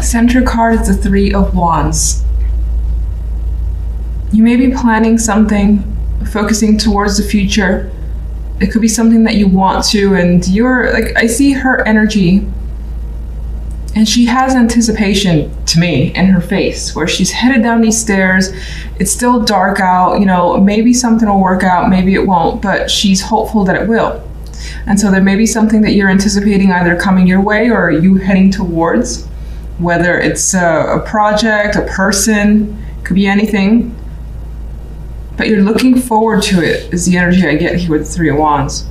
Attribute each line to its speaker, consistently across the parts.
Speaker 1: Center card is the Three of Wands. You may be planning something, focusing towards the future. It could be something that you want to, and you're like, I see her energy, and she has anticipation to me in her face, where she's headed down these stairs. It's still dark out, you know, maybe something will work out, maybe it won't, but she's hopeful that it will. And so there may be something that you're anticipating either coming your way or you heading towards, whether it's a project, a person, could be anything. But you're looking forward to it, is the energy I get here with the Three of Wands.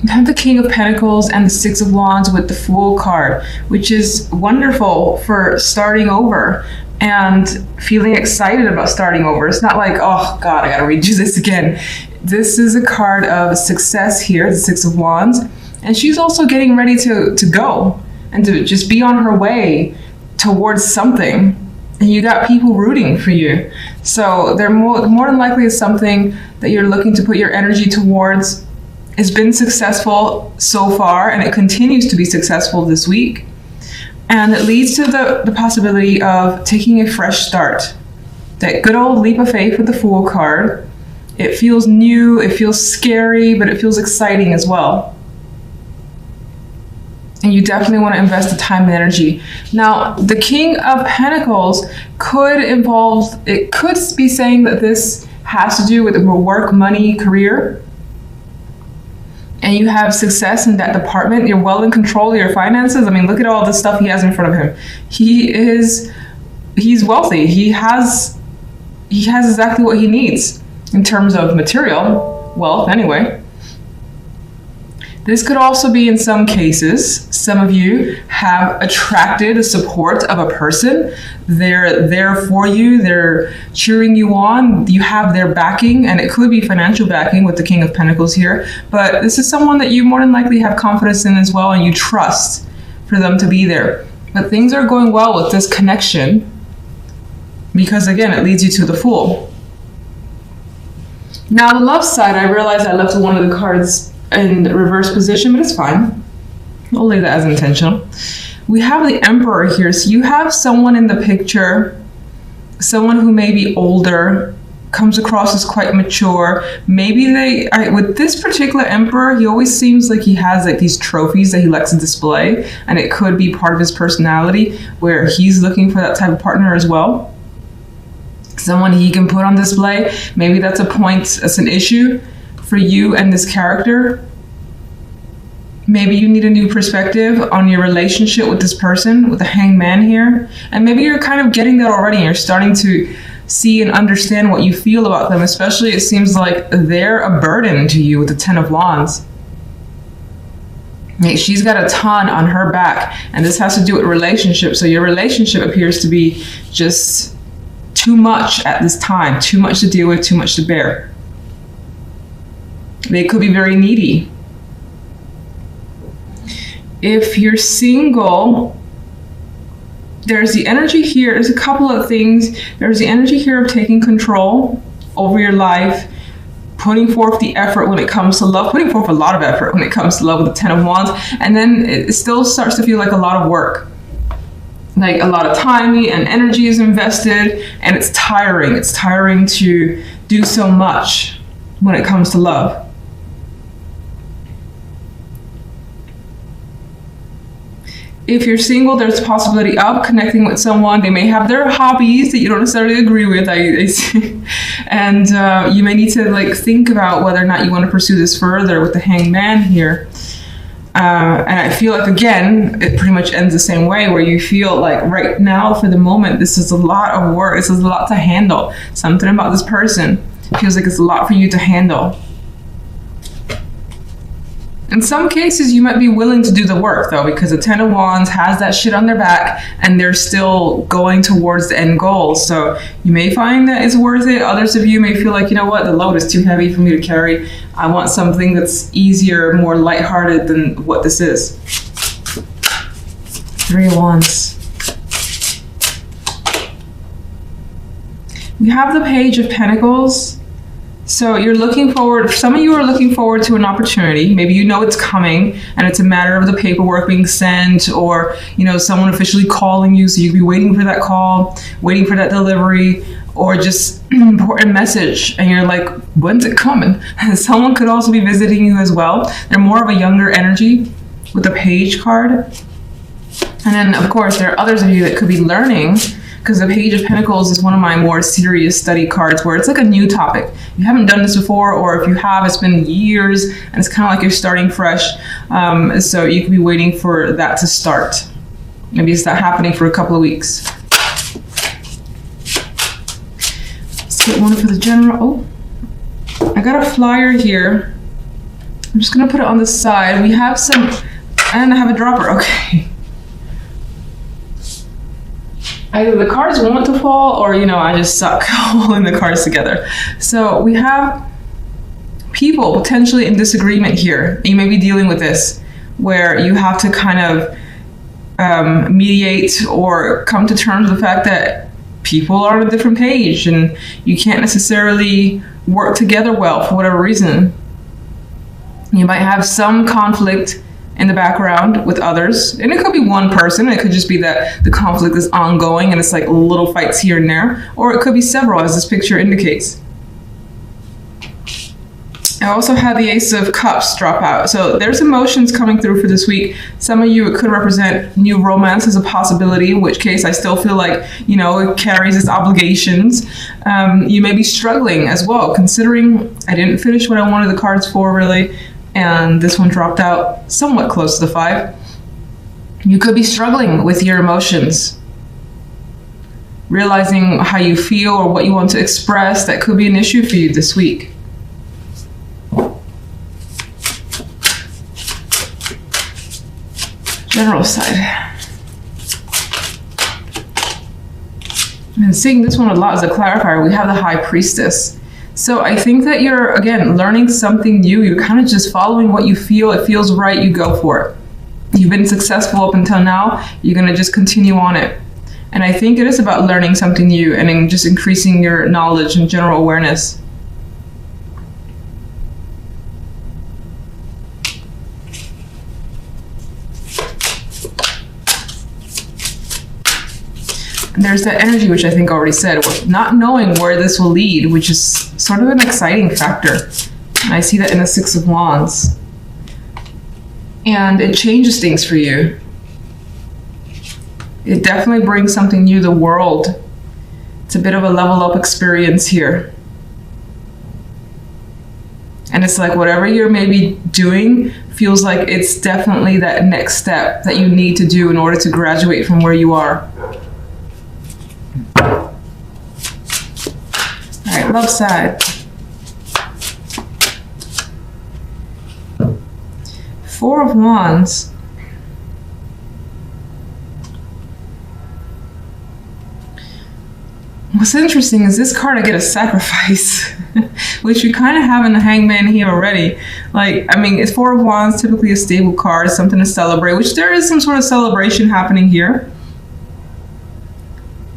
Speaker 1: You have the King of Pentacles and the Six of Wands with the Fool card, which is wonderful for starting over and feeling excited about starting over. It's not like, oh God, I gotta redo this again. This is a card of success here, the Six of Wands. And she's also getting ready to go and to just be on her way towards something. And you got people rooting for you. So they're more than likely is something that you're looking to put your energy towards. It's been successful so far, and it continues to be successful this week. And it leads to the possibility of taking a fresh start. That good old leap of faith with the Fool card. It feels new, it feels scary, but it feels exciting as well. And you definitely want to invest the time and energy. Now, the King of Pentacles could be saying that this has to do with work, money, career. And you have success in that department. You're well in control of your finances. I mean, look at all the stuff he has in front of him. He's wealthy. He has exactly what he needs in terms of material wealth anyway. This could also be, in some cases, some of you have attracted the support of a person. They're there for you. They're cheering you on. You have their backing, and it could be financial backing with the King of Pentacles here. But this is someone that you more than likely have confidence in as well, and you trust for them to be there. But things are going well with this connection because, again, it leads you to the Fool. Now, the love side, I realized I left one of the cards in reverse position, but it's fine. We'll leave that as intentional. We have the Emperor here. So you have someone in the picture, someone who may be older, comes across as quite mature. Maybe with this particular Emperor, he always seems like he has like these trophies that he likes to display, and it could be part of his personality where he's looking for that type of partner as well. Someone he can put on display. Maybe that's an issue for you and this character. Maybe you need a new perspective on your relationship with this person, with the Hanged Man here. And maybe you're kind of getting that already and you're starting to see and understand what you feel about them. Especially it seems like they're a burden to you with the Ten of Wands. She's got a ton on her back, and this has to do with relationships. So your relationship appears to be just too much at this time, too much to deal with, too much to bear. They could be very needy. If you're single, there's the energy here. There's a couple of things. There's the energy here of taking control over your life, putting forth the effort when it comes to love, putting forth a lot of effort when it comes to love with the Ten of Wands. And then it still starts to feel like a lot of work. Like a lot of time and energy is invested, and it's tiring. It's tiring to do so much when it comes to love. If you're single, there's a possibility of connecting with someone. They may have their hobbies that you don't necessarily agree with, I see. And you may need to think about whether or not you want to pursue this further with the Hanged Man here. And I feel like, again, it pretty much ends the same way, where you feel like right now, for the moment, this is a lot of work. This is a lot to handle. Something about this person feels like it's a lot for you to handle. In some cases, you might be willing to do the work, though, because the Ten of Wands has that shit on their back, and they're still going towards the end goal. So you may find that it's worth it. Others of you may feel like, you know what, the load is too heavy for me to carry. I want something that's easier, more lighthearted than what this is. Three of Wands. We have the Page of Pentacles. So you're looking forward, some of you are looking forward to an opportunity. Maybe you know it's coming and it's a matter of the paperwork being sent, or, you know, someone officially calling you. So you'd be waiting for that call, waiting for that delivery, or just an important message. And you're like, when's it coming? And someone could also be visiting you as well. They're more of a younger energy with the Page card. And then, of course, there are others of you that could be learning, because the Page of Pentacles is one of my more serious study cards, where it's like a new topic. You haven't done this before, or if you have, it's been years, and it's kind of like you're starting fresh. So you could be waiting for that to start. Maybe it's not happening for a couple of weeks. Let's get one for the general. Oh, I got a flyer here. I'm just gonna put it on the side. We have some, and I have a dropper, okay. Either the cards want to fall, or, you know, I just suck holding the cards together. So we have people potentially in disagreement here. You may be dealing with this, where you have to kind of mediate or come to terms with the fact that people are on a different page and you can't necessarily work together well for whatever reason. You might have some conflict in the background with others, and it could be one person. It could just be that the conflict is ongoing and it's like little fights here and there, or it could be several, as this picture indicates. I also had the Ace of Cups drop out, so there's emotions coming through for this week. Some of you, it could represent new romance as a possibility, in which case I still feel like, you know, it carries its obligations. You may be struggling as well, considering I didn't finish what I wanted the cards for, really. And this one dropped out somewhat close to the 5. You could be struggling with your emotions, realizing how you feel or what you want to express. That could be an issue for you this week. General side. And seeing this one a lot as a clarifier, we have the High Priestess. So I think that you're, again, learning something new. You're kind of just following what you feel. It feels right, you go for it. You've been successful up until now. You're going to just continue on it. And I think it is about learning something new and just increasing your knowledge and general awareness. There's that energy, which I think I already said, not knowing where this will lead, which is sort of an exciting factor. And I see that in the Six of Wands. And it changes things for you. It definitely brings something new to the world. It's a bit of a level up experience here. And it's like whatever you're maybe doing feels like it's definitely that next step that you need to do in order to graduate from where you are. Alright, love side. 4 of Wands. What's interesting is this card I get a sacrifice, which you kind of have in the Hangman here already. Like, I mean, it's 4 of Wands, typically a stable card, something to celebrate, which there is some sort of celebration happening here.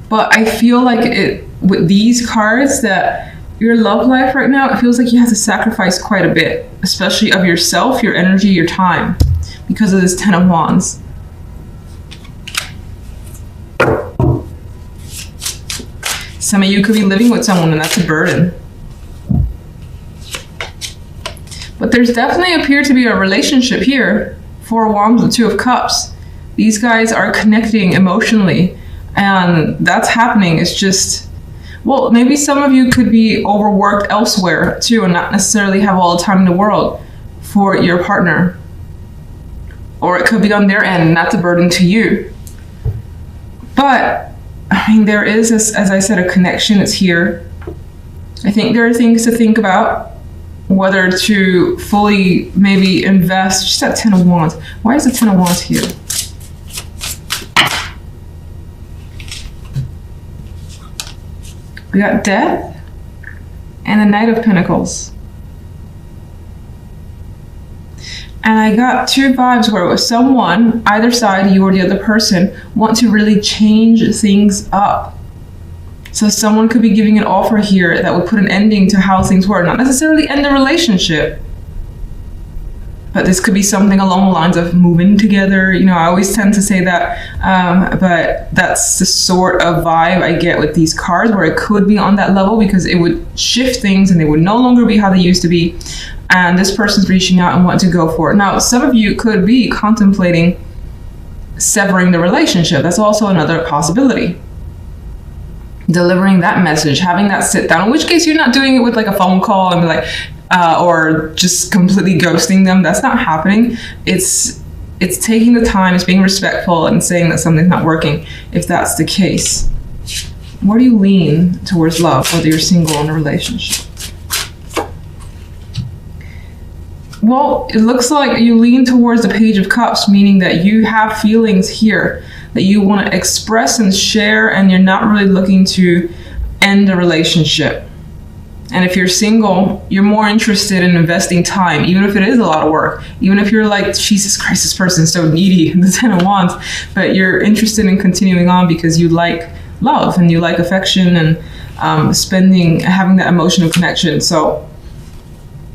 Speaker 1: But I feel like with these cards, that your love life right now, it feels like you have to sacrifice quite a bit, especially of yourself, your energy, your time, because of this 10 of Wands. Some of you could be living with someone and that's a burden. But there's definitely appear to be a relationship here. 4 of Wands with 2 of Cups. These guys are connecting emotionally. And that's happening. It's just, well, maybe some of you could be overworked elsewhere too and not necessarily have all the time in the world for your partner. Or it could be on their end and that's a burden to you. But, I mean, there is, as I said, a connection. It's here. I think there are things to think about, whether to fully maybe invest. Just that 10 of Wands. Why is the 10 of Wands here? We got Death and the Knight of Pentacles. And I got 2 vibes where it was someone, either side, you or the other person, want to really change things up. So someone could be giving an offer here that would put an ending to how things were. Not necessarily end the relationship, but this could be something along the lines of moving together. You know, I always tend to say that, but that's the sort of vibe I get with these cards, where it could be on that level because it would shift things and they would no longer be how they used to be. And this person's reaching out and wanting to go for it. Now, some of you could be contemplating severing the relationship. That's also another possibility. Delivering that message, having that sit down, in which case you're not doing it with like a phone call and be like, or just completely ghosting them. That's not happening. It's taking the time, it's being respectful and saying that something's not working, if that's the case. Where do you lean towards love, whether you're single or in a relationship? Well, it looks like you lean towards the Page of Cups, meaning that you have feelings here that you want to express and share, and you're not really looking to end a relationship. And if you're single, you're more interested in investing time, even if it is a lot of work. Even if you're like, Jesus Christ, this person's so needy, the 10 of Wands, but you're interested in continuing on because you like love and you like affection and having that emotional connection. So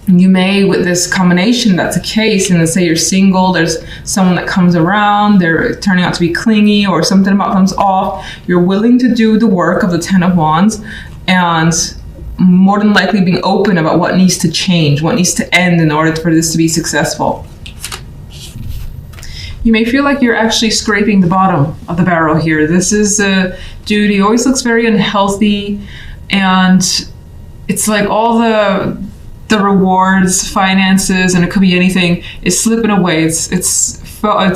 Speaker 1: you may, with this combination, that's a case, and let's say you're single, there's someone that comes around, they're turning out to be clingy, or something about comes off, you're willing to do the work of the 10 of Wands, and more than likely being open about what needs to change, what needs to end in order for this to be successful. You may feel like you're actually scraping the bottom of the barrel here. This is a dude, he always looks very unhealthy, and it's like all the rewards, finances, and it could be anything, is slipping away. It's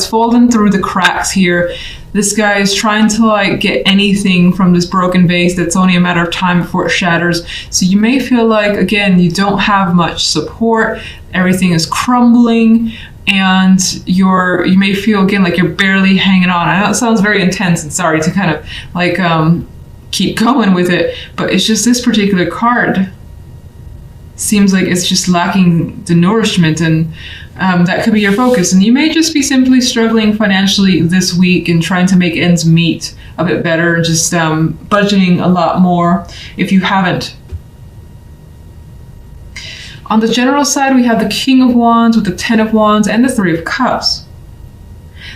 Speaker 1: fallen through the cracks here. This guy is trying to like get anything from this broken vase that's only a matter of time before it shatters. So you may feel like, again, you don't have much support, everything is crumbling, and you may feel again like you're barely hanging on. I know it sounds very intense, and sorry to kind of like keep going with it, but it's just this particular card seems like it's just lacking the nourishment, and that could be your focus. And you may just be simply struggling financially this week and trying to make ends meet a bit better, just budgeting a lot more if you haven't. On the general side, we have the King of Wands with the 10 of Wands and the 3 of Cups.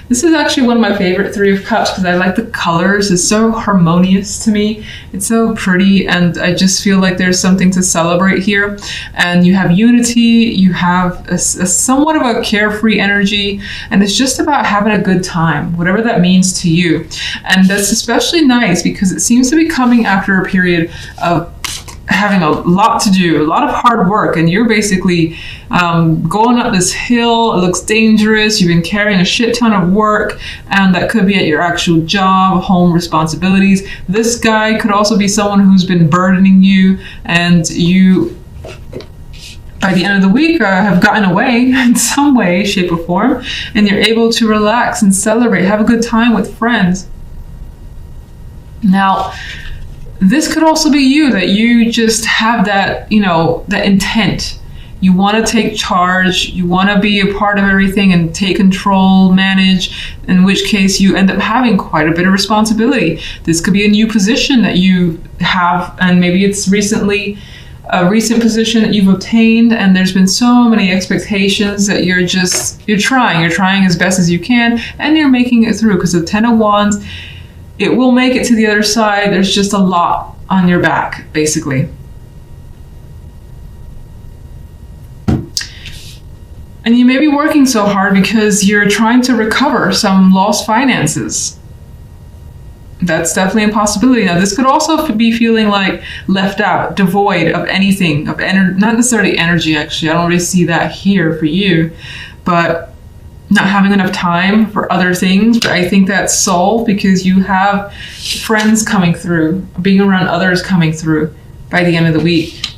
Speaker 1: This is actually one of my favorite 3 of Cups because I like the colors. It's so harmonious to me. It's so pretty, and I just feel like there's something to celebrate here. And you have unity, you have a somewhat of a carefree energy, and it's just about having a good time, whatever that means to you. And that's especially nice because it seems to be coming after a period of having a lot to do, a lot of hard work, and you're basically going up this hill. It looks dangerous. You've been carrying a shit ton of work, and that could be at your actual job, home responsibilities. This guy could also be someone who's been burdening you, and you, by the end of the week, have gotten away in some way, shape, or form, and you're able to relax and celebrate, have a good time with friends. Now, this could also be you, that you just have that, that intent. You want to take charge, you want to be a part of everything and take control, manage, in which case you end up having quite a bit of responsibility. This could be a new position that you have, and maybe it's a recent position that you've obtained, and there's been so many expectations that you're trying as best as you can, and you're making it through, because the 10 of Wands, it will make it to the other side. There's just a lot on your back, basically. And you may be working so hard because you're trying to recover some lost finances. That's definitely a possibility. Now, this could also be feeling like left out, devoid of anything, of not necessarily energy, actually. I don't really see that here for you, but not having enough time for other things. But I think that's solved because you have friends coming through, being around others coming through by the end of the week.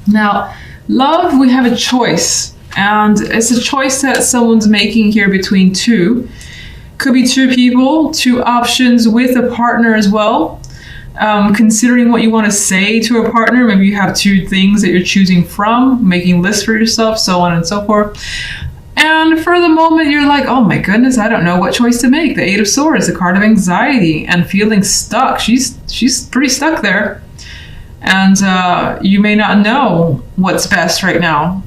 Speaker 1: Now, love, we have a choice, and it's a choice that someone's making here between two. Could be two people, two options with a partner as well. Considering what you want to say to a partner, maybe you have two things that you're choosing from, making lists for yourself, so on and so forth. And for the moment, you're like, oh my goodness, I don't know what choice to make. The Eight of Swords, the card of anxiety and feeling stuck. She's pretty stuck there. And you may not know what's best right now.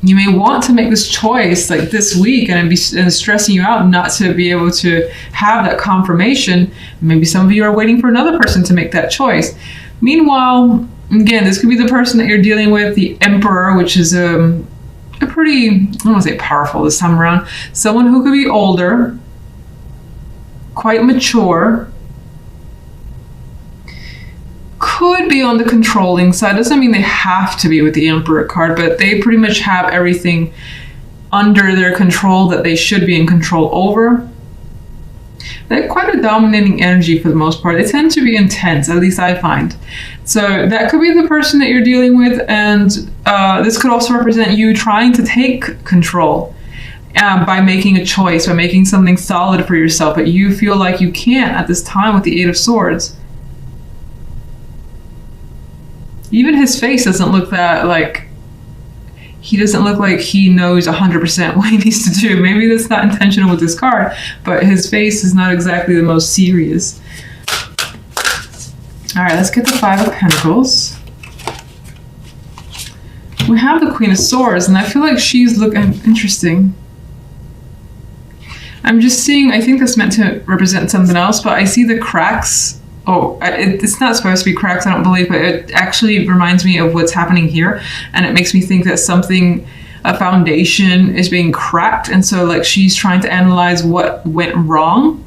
Speaker 1: You may want to make this choice like this week, and it's stressing you out not to be able to have that confirmation. Maybe some of you are waiting for another person to make that choice. Meanwhile, again, this could be the person that you're dealing with, the Emperor, which is a pretty, I don't want to say powerful this time around. Someone who could be older, quite mature, could be on the controlling side. Doesn't mean they have to be with the Emperor card, but they pretty much have everything under their control that they should be in control over. They're quite a dominating energy for the most part. They tend to be intense, at least I find. So that could be the person that you're dealing with, and this could also represent you trying to take control by making a choice, by making something solid for yourself, but you feel like you can't at this time with the Eight of Swords. Even his face doesn't look that, like, he doesn't look like he knows 100% what he needs to do. Maybe that's not intentional with this card, but his face is not exactly the most serious. All right, let's get the Five of Pentacles. We have the Queen of Swords, and I feel like she's looking interesting. I'm just seeing, I think that's meant to represent something else, but I see the cracks. Oh, it's not supposed to be cracks, I don't believe, but it actually reminds me of what's happening here. And it makes me think that something, a foundation is being cracked. And so like she's trying to analyze what went wrong,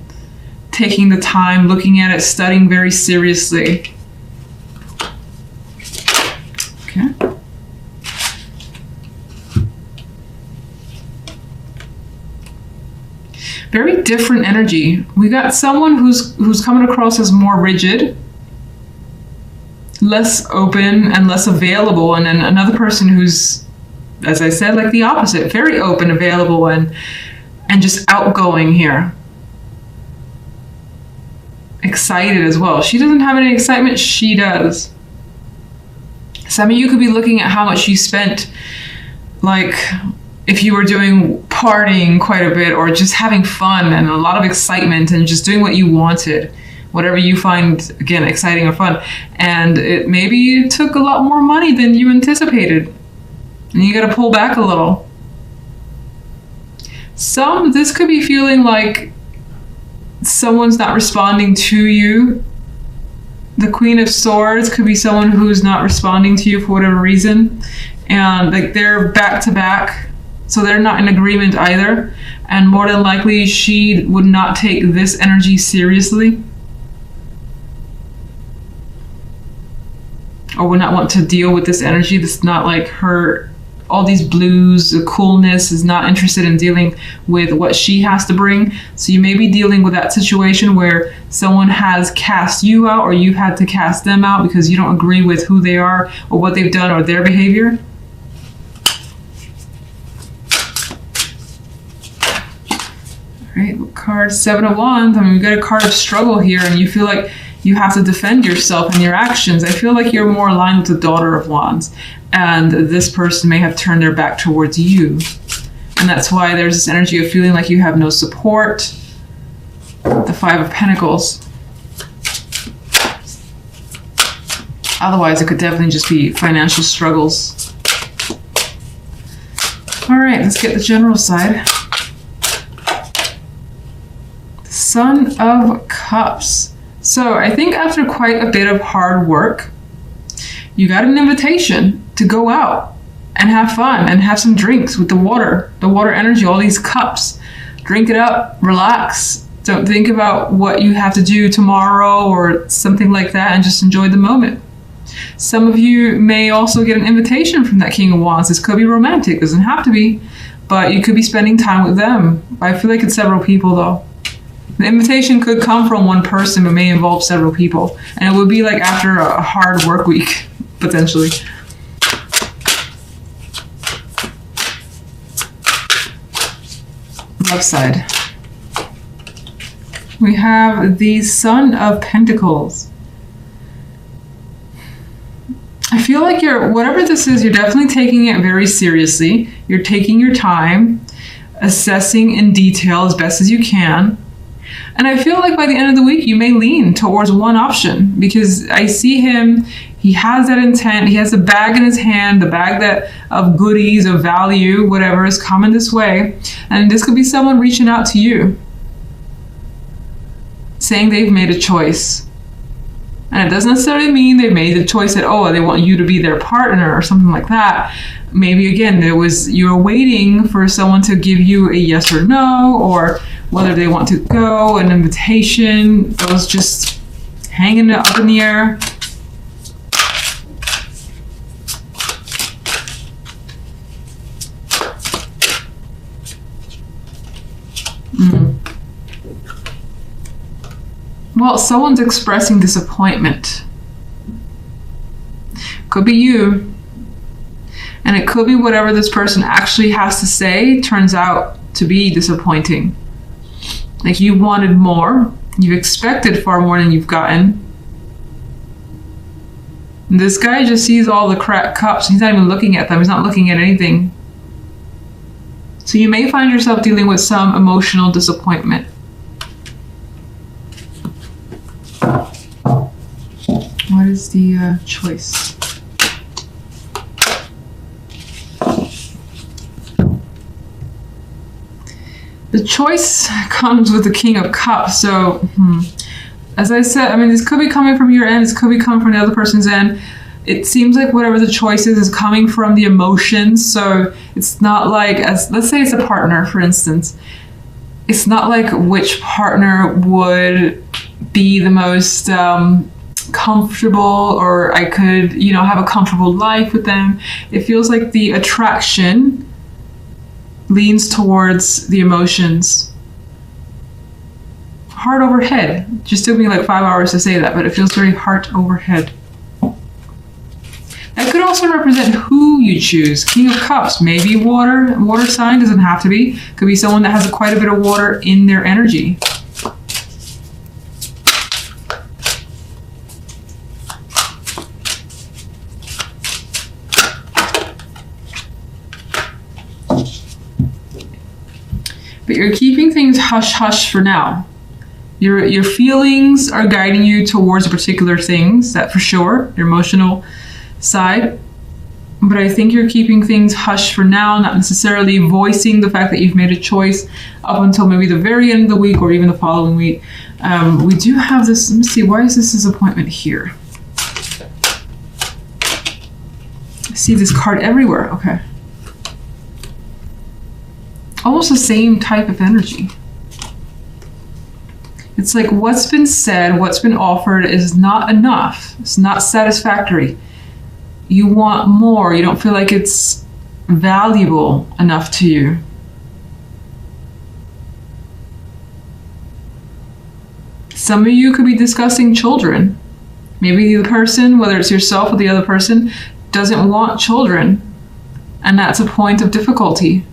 Speaker 1: taking the time, looking at it, studying very seriously. Okay. Very different energy. We got someone who's coming across as more rigid, less open and less available, and then another person who's, as I said, like the opposite, very open, available, and just outgoing here. Excited as well. She doesn't have any excitement, she does. Some of you could be looking at how much you spent, like if you were doing partying quite a bit, or just having fun and a lot of excitement and just doing what you wanted, whatever you find, again, exciting or fun. And it maybe took a lot more money than you anticipated. And you got to pull back a little. This could be feeling like someone's not responding to you. The Queen of Swords could be someone who's not responding to you for whatever reason. And like they're back to back. So they're not in agreement either. And more than likely, she would not take this energy seriously. Or would not want to deal with this energy. This is not like her, all these blues, the coolness, is not interested in dealing with what she has to bring. So you may be dealing with that situation where someone has cast you out, or you've had to cast them out because you don't agree with who they are or what they've done or their behavior. Right, card Seven of Wands. I mean, we got a card of struggle here, and you feel like you have to defend yourself and your actions. I feel like you're more aligned with the Daughter of Wands, and this person may have turned their back towards you. And that's why there's this energy of feeling like you have no support. The Five of Pentacles. Otherwise, it could definitely just be financial struggles. All right, let's get the general side. Son of Cups. So I think after quite a bit of hard work, you got an invitation to go out and have fun and have some drinks with the water energy, all these cups. Drink it up, relax. Don't think about what you have to do tomorrow or something like that, and just enjoy the moment. Some of you may also get an invitation from that King of Wands. This could be romantic, doesn't have to be, but you could be spending time with them. I feel like it's several people though. The invitation could come from one person, but may involve several people. And it would be like after a hard work week, potentially. Left side. We have the Son of Pentacles. I feel like whatever this is, you're definitely taking it very seriously. You're taking your time, assessing in detail as best as you can. And I feel like by the end of the week, you may lean towards one option, because I see him, he has that intent, he has the bag in his hand, the bag of goodies, of value, whatever is coming this way. And this could be someone reaching out to you, saying they've made a choice. And it doesn't necessarily mean they've made the choice that, oh, they want you to be their partner or something like that. Maybe again, you're waiting for someone to give you a yes or no, or whether they want to go, an invitation, those just hanging up in the air. Well, someone's expressing disappointment. Could be you. And it could be whatever this person actually has to say turns out to be disappointing. Like, you wanted more. You expected far more than you've gotten. And this guy just sees all the cracked cups. He's not even looking at them. He's not looking at anything. So you may find yourself dealing with some emotional disappointment. What is the choice? The choice comes with the King of Cups. So, as I said, I mean, this could be coming from your end. This could be coming from the other person's end. It seems like whatever the choice is coming from the emotions. So it's not like, let's say it's a partner, for instance. It's not like which partner would be the most comfortable, or I could, have a comfortable life with them. It feels like the attraction leans towards the emotions. Heart over head. Just took me like 5 hours to say that, but it feels very heart over head. That could also represent who you choose. King of Cups, maybe water sign, doesn't have to be. Could be someone that has quite a bit of water in their energy. But you're keeping things hush-hush for now. Your feelings are guiding you towards particular things, that for sure, your emotional side. But I think you're keeping things hush for now, not necessarily voicing the fact that you've made a choice up until maybe the very end of the week or even the following week. We do have this, let me see, why is this disappointment here? I see this card everywhere, okay. Almost the same type of energy. It's like what's been said, what's been offered is not enough. It's not satisfactory. You want more. You don't feel like it's valuable enough to you. Some of you could be discussing children. Maybe the person, whether it's yourself or the other person, doesn't want children. And that's a point of difficulty.